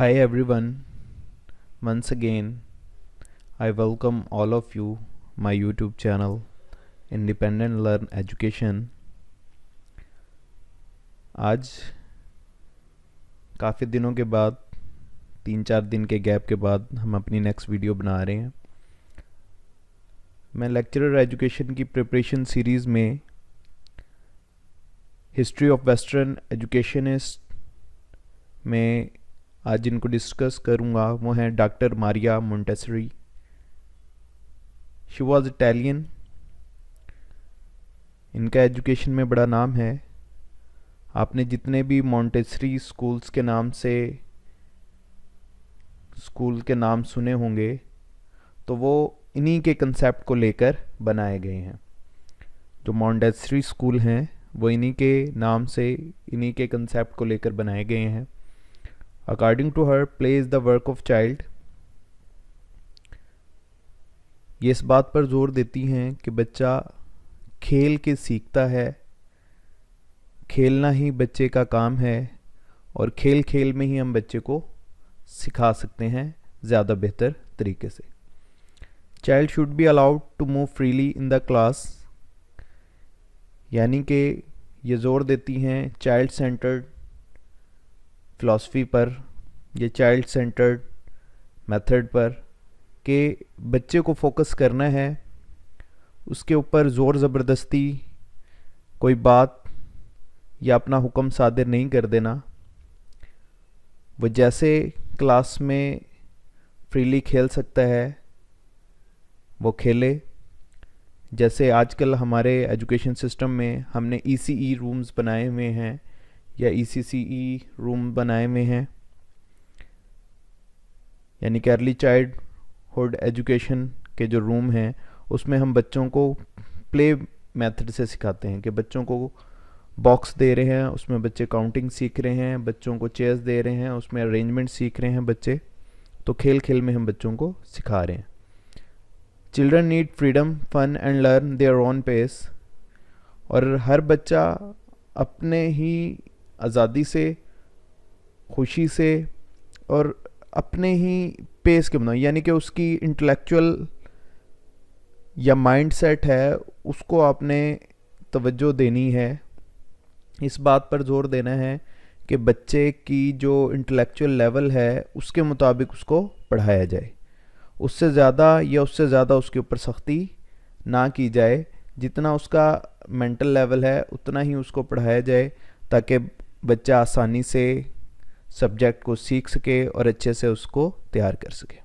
Hi everyone, once again I welcome all of you my YouTube channel Independent Learn Education। आज काफ़ी दिनों के बाद 3-4 दिन के गैप के बाद हम अपनी नेक्स्ट वीडियो बना रहे हैं। मैं लेक्चरर एजुकेशन की प्रिपरेशन सीरीज़ में हिस्ट्री ऑफ वेस्टर्न एजुकेशनिस्ट में आज जिनको डिस्कस करूँगा वो हैं doctor Maria Montessori. She was Italian. इनका एजुकेशन में बड़ा नाम है। आपने जितने भी मोंटेसरी स्कूल्स के नाम से स्कूल के नाम सुने होंगे तो वो इन्हीं के कंसेप्ट को लेकर बनाए गए हैं। जो मोंटेसरी स्कूल हैं वो इन्हीं के नाम से इन्हीं के कंसेप्ट को लेकर बनाए गए हैं। According to her, play is the work of child. ये इस बात पर जोर देती हैं कि बच्चा खेल के सीखता है, खेलना ही बच्चे का काम है और खेल खेल में ही हम बच्चे को सिखा सकते हैं ज़्यादा बेहतर तरीके से। Child should be allowed to move freely in the class, यानी कि ये जोर देती हैं चाइल्ड सेंटर्ड फ़िलासफ़ी पर, ये चाइल्ड सेंटर्ड मेथड पर कि बच्चे को फोकस करना है, उसके ऊपर ज़ोर ज़बरदस्ती कोई बात या अपना हुक्म सादिर नहीं कर देना। वो जैसे क्लास में फ्रीली खेल सकता है वो खेले। जैसे आजकल हमारे एजुकेशन सिस्टम में हमने ECE रूम्स बनाए हुए हैं या ECCE रूम बनाए हुए हैं, यानी कि अर्ली चाइल्डहुड एजुकेशन के जो रूम हैं उसमें हम बच्चों को प्ले मेथड से सिखाते हैं कि बच्चों को बॉक्स दे रहे हैं, उसमें बच्चे काउंटिंग सीख रहे हैं, बच्चों को चेयर्स दे रहे हैं, उसमें अरेंजमेंट सीख रहे हैं बच्चे। तो खेल खेल में हम बच्चों को सिखा रहे हैं। Children need freedom, fun and learn their own pace. और हर बच्चा अपने ही आज़ादी से, खुशी से और अपने ही पेस के बनाओ, यानी कि उसकी इंटेलेक्चुअल या माइंड सेट है उसको आपने तवज्जो देनी है। इस बात पर जोर देना है कि बच्चे की जो इंटेलेक्चुअल लेवल है उसके मुताबिक उसको पढ़ाया जाए। उससे ज़्यादा या उससे ज़्यादा उसके ऊपर सख्ती ना की जाए। जितना उसका मेंटल लेवल है उतना ही उसको पढ़ाया जाए ताकि बच्चा आसानी से सब्जेक्ट को सीख सके और अच्छे से उसको तैयार कर सके।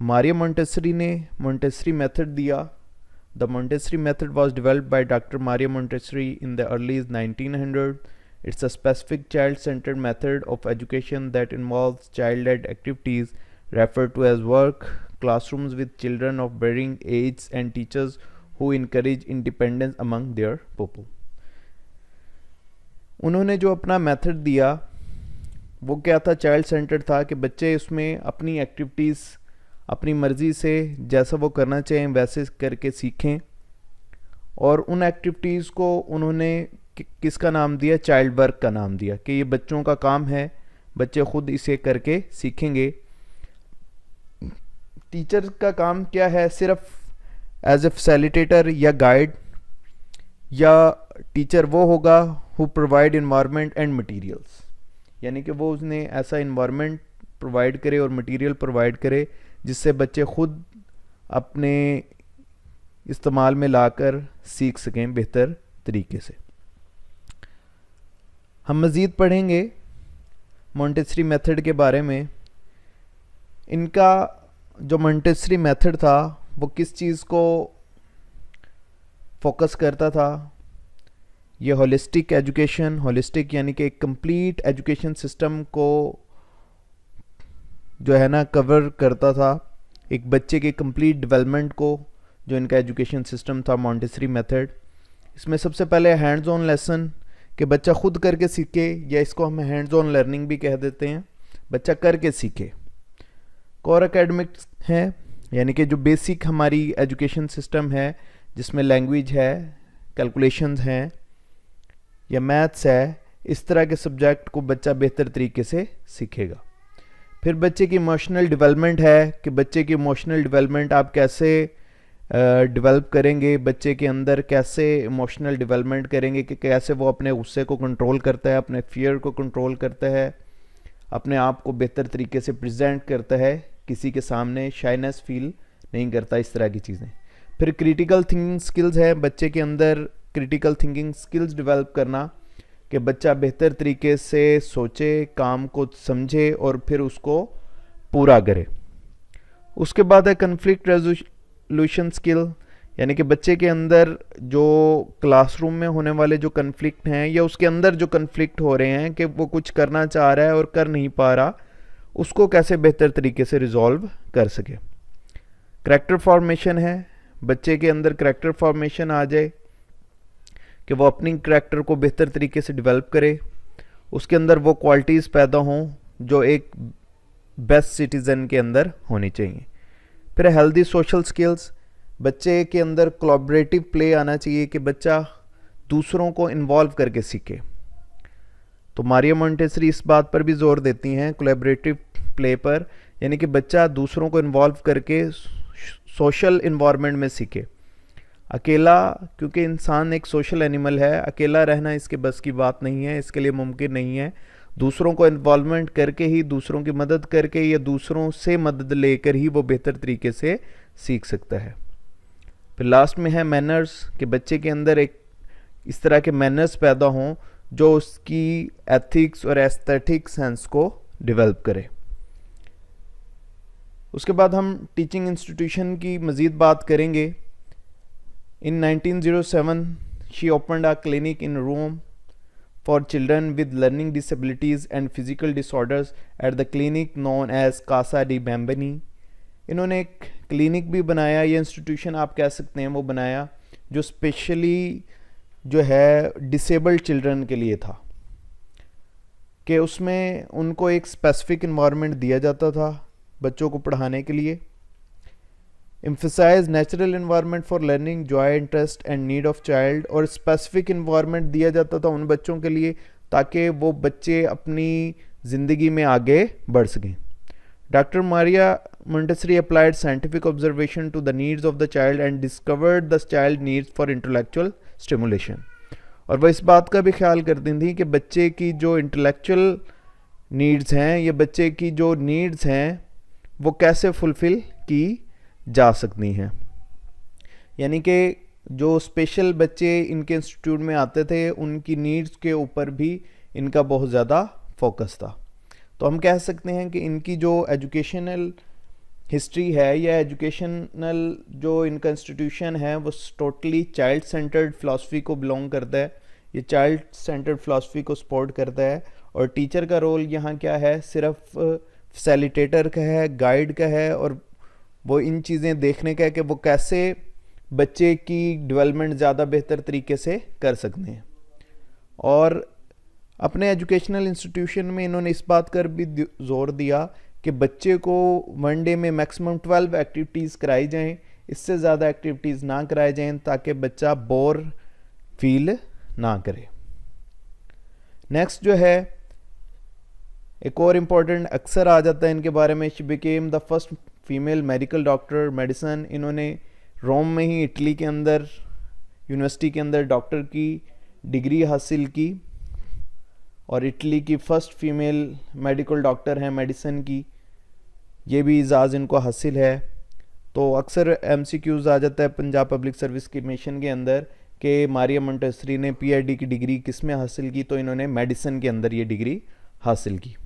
मारिया मोंटेसरी ने मोंटेसरी मेथड दिया। The Montessori method was developed by doctor Maria Montessori in the early 1900। It's a specific child-centered method of education that involves child-led activities referred to as work, classrooms with children of varying ages and teachers who encourage independence among their pupils. उन्होंने जो अपना method दिया वो क्या था? Child centred था कि बच्चे उसमें अपनी एक्टिविटीज़ अपनी मर्ज़ी से जैसा वो करना चाहें वैसे करके सीखें। और उन एक्टिविटीज़ को उन्होंने किसका नाम दिया? चाइल्ड वर्क का नाम दिया कि ये बच्चों का काम है, बच्चे खुद इसे करके सीखेंगे। टीचर का काम क्या है? सिर्फ एज ए फैसिलिटेटर या गाइड, या टीचर वो होगा who provide environment and materials, यानी कि वो उसने ऐसा इन्वायरमेंट प्रोवाइड करे और मटेरियल प्रोवाइड करे जिससे बच्चे खुद अपने इस्तेमाल में लाकर सीख सकें बेहतर तरीके से। हम मज़ीद पढ़ेंगे मोंटेसरी मेथड के बारे में। इनका जो मोंटेसरी मेथड था वो किस चीज़ को फोकस करता था? ये होलिस्टिक एजुकेशन, होलिस्टिक यानी कि एक कंप्लीट एजुकेशन सिस्टम को जो है ना कवर करता था, एक बच्चे के कंप्लीट डेवलपमेंट को। जो इनका एजुकेशन सिस्टम था मोंटेसरी मेथड, इसमें सबसे पहले हैंड्स ऑन लेसन कि बच्चा खुद करके सीखे, या इसको हम हैंड्स ऑन लर्निंग भी कह देते हैं, बच्चा करके सीखे। कोर एकेडमिक्स है, यानी कि जो बेसिक हमारी एजुकेशन सिस्टम है जिसमें लैंग्वेज है, कैलकुलेशंस हैं या मैथ्स है, इस तरह के सब्जेक्ट को बच्चा बेहतर तरीके से सीखेगा। फिर बच्चे की इमोशनल डेवलपमेंट है कि बच्चे की इमोशनल डेवलपमेंट आप कैसे डेवलप करेंगे, बच्चे के अंदर कैसे इमोशनल डेवलपमेंट करेंगे कि कैसे वो अपने गुस्से को कंट्रोल करता है, अपने फियर को कंट्रोल करता है, अपने आप को बेहतर तरीके से प्रेजेंट करता है, किसी के सामने शाइनेस फील नहीं करता, इस तरह की चीज़ें। फिर क्रिटिकल थिंकिंग स्किल्स है, बच्चे के अंदर क्रिटिकल थिंकिंग स्किल्स डेवलप करना कि बच्चा बेहतर तरीके से सोचे, काम को समझे और फिर उसको पूरा करे। उसके बाद है कन्फ्लिक्ट रेजोल्यूशन स्किल, यानी कि बच्चे के अंदर जो क्लासरूम में होने वाले जो कन्फ्लिक्ट हैं या उसके अंदर जो कन्फ्लिक्ट हो रहे हैं कि वो कुछ करना चाह रहा है और कर नहीं पा रहा, उसको कैसे बेहतर तरीके से रिजॉल्व कर सके। करैक्टर फॉर्मेशन है, बच्चे के अंदर करैक्टर फॉर्मेशन आ जाए कि वो अपनी करैक्टर को बेहतर तरीके से डेवलप करे, उसके अंदर वो क्वालिटीज़ पैदा हों जो एक बेस्ट सिटीज़न के अंदर होनी चाहिए। फिर हेल्दी सोशल स्किल्स, बच्चे के अंदर कोलैबोरेटिव प्ले आना चाहिए कि बच्चा दूसरों को इन्वॉल्व करके सीखे। तो मारिया मोंटेसरी इस बात पर भी जोर देती हैं कोलैबोरेटिव प्ले पर, यानी कि बच्चा दूसरों को इन्वॉल्व करके सोशल इन्वायरमेंट में सीखे। अकेला, क्योंकि इंसान एक सोशल एनिमल है, अकेला रहना इसके बस की बात नहीं है, इसके लिए मुमकिन नहीं है। दूसरों को इन्वॉल्वमेंट करके ही, दूसरों की मदद करके या दूसरों से मदद लेकर ही वो बेहतर तरीके से सीख सकता है। फिर लास्ट में है मैनर्स, कि बच्चे के अंदर एक इस तरह के मैनर्स पैदा हों जो उसकी एथिक्स और एस्थेटिक सेंस को डेवलप करे। उसके बाद हम टीचिंग इंस्टीट्यूशन की मज़ीद बात करेंगे। In 1907 she opened a clinic in Rome for children with learning disabilities and physical disorders at the clinic known as Casa dei Bambini. इन्होंने एक क्लिनिक भी बनाया, ये इंस्टीट्यूशन आप कह सकते हैं वो बनाया, जो स्पेशली जो है डिसेबल्ड चिल्ड्रन के लिए था, कि उसमें उनको एक स्पेसिफिक इन्वायरमेंट दिया जाता था बच्चों को पढ़ाने के लिए। Emphasize natural environment for learning, joy, interest and need of child, और स्पेसिफिक इन्वायरमेंट दिया जाता था उन बच्चों के लिए ताकि वो बच्चे अपनी ज़िंदगी में आगे बढ़ सकें। Dr. Maria Montessori applied scientific observation to the needs of the child and discovered the child needs for intellectual stimulation. और वह इस बात का भी ख्याल करती थी कि बच्चे की जो इंटेलेक्चुअल नीड्स हैं या बच्चे की जो नीड्स हैं वो कैसे फुलफ़िल की जा सकती हैं। यानी कि जो स्पेशल बच्चे इनके इंस्टीट्यूट में आते थे उनकी नीड्स के ऊपर भी इनका बहुत ज़्यादा फोकस था। तो हम कह सकते हैं कि इनकी जो एजुकेशनल हिस्ट्री है या एजुकेशनल जो इनका इंस्टीट्यूशन है वो टोटली चाइल्ड सेंटर्ड फ़िलासफ़ी को बिलोंग करता है, ये चाइल्ड सेंटर्ड फ़िलासफ़ी को सपोर्ट करता है। और टीचर का रोल यहाँ क्या है, सिर्फ फैसिलिटेटर का है, गाइड का है, और वो इन चीज़ें देखने का है कि वो कैसे बच्चे की डेवलपमेंट ज़्यादा बेहतर तरीके से कर सकते हैं। और अपने एजुकेशनल इंस्टीट्यूशन में इन्होंने इस बात कर भी जोर दिया कि बच्चे को वन डे में मैक्सिमम 12 एक्टिविटीज़ कराई जाएं, इससे ज़्यादा एक्टिविटीज़ ना कराई जाएं ताकि बच्चा बोर फील ना करे। नेक्स्ट जो है एक और इम्पॉर्टेंट अक्सर आ जाता है इनके बारे में, she became the first female medical doctor medicine. इन्होंने रोम में ही इटली के अंदर यूनिवर्सिटी के अंदर डॉक्टर की डिग्री हासिल की और इटली की फ़र्स्ट फीमेल मेडिकल डॉक्टर हैं मेडिसिन की, ये भी इजाज़ इनको हासिल है। तो अक्सर MCQs आ जाता है पंजाब पब्लिक सर्विस कमीशन के अंदर कि मारिया मोंटेसरी ने PhD की डिग्री किस में हासिल की, तो इन्होंने मेडिसिन के अंदर ये डिग्री हासिल की।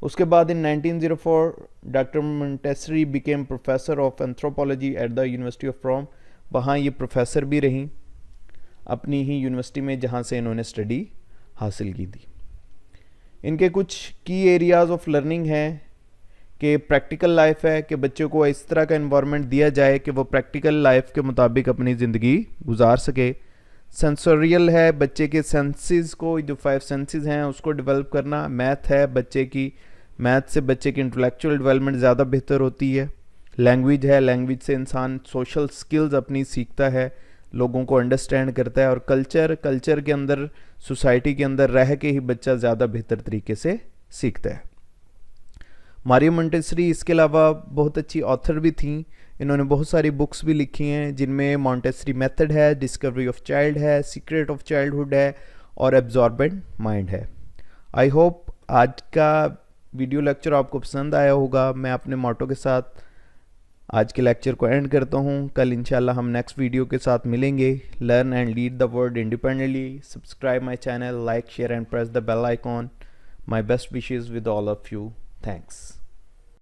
उसके बाद in 1904 doctor Montessori became professor of anthropology at the university of Rome. वहाँ ये प्रोफेसर भी रहीं अपनी ही यूनिवर्सिटी में जहाँ से इन्होंने स्टडी हासिल की थी। इनके कुछ की एरियाज़ ऑफ लर्निंग हैं कि प्रैक्टिकल लाइफ है कि बच्चों को इस तरह का इन्वायरमेंट दिया जाए कि वो प्रैक्टिकल लाइफ के मुताबिक अपनी ज़िंदगी गुजार सके। सेंसोरियल है, बच्चे के सेंसेस को, जो 5 सेंसेस हैं उसको डेवलप करना। मैथ है, बच्चे की मैथ से बच्चे की इंटेलेक्चुअल डेवलपमेंट ज़्यादा बेहतर होती है। लैंग्वेज है, लैंग्वेज से इंसान सोशल स्किल्स अपनी सीखता है, लोगों को अंडरस्टैंड करता है। और कल्चर के अंदर सोसाइटी के अंदर रह के ही बच्चा ज़्यादा बेहतर तरीके से सीखता है। मारिया मोंटेसरी इसके अलावा बहुत अच्छी ऑथर भी थी। इन्होंने बहुत सारी बुक्स भी लिखी हैं जिनमें मोंटेसरी मेथड है, डिस्कवरी ऑफ चाइल्ड है, सीक्रेट ऑफ चाइल्डहुड है और एब्जॉर्बेंट माइंड है। आई होप आज का वीडियो लेक्चर आपको पसंद आया होगा। मैं अपने मोटो के साथ आज के लेक्चर को एंड करता हूँ। कल इंशाल्लाह हम नेक्स्ट वीडियो के साथ मिलेंगे। Learn and lead the world independently. Subscribe my channel, like, share and press the bell icon. My best wishes with all of you. Thanks.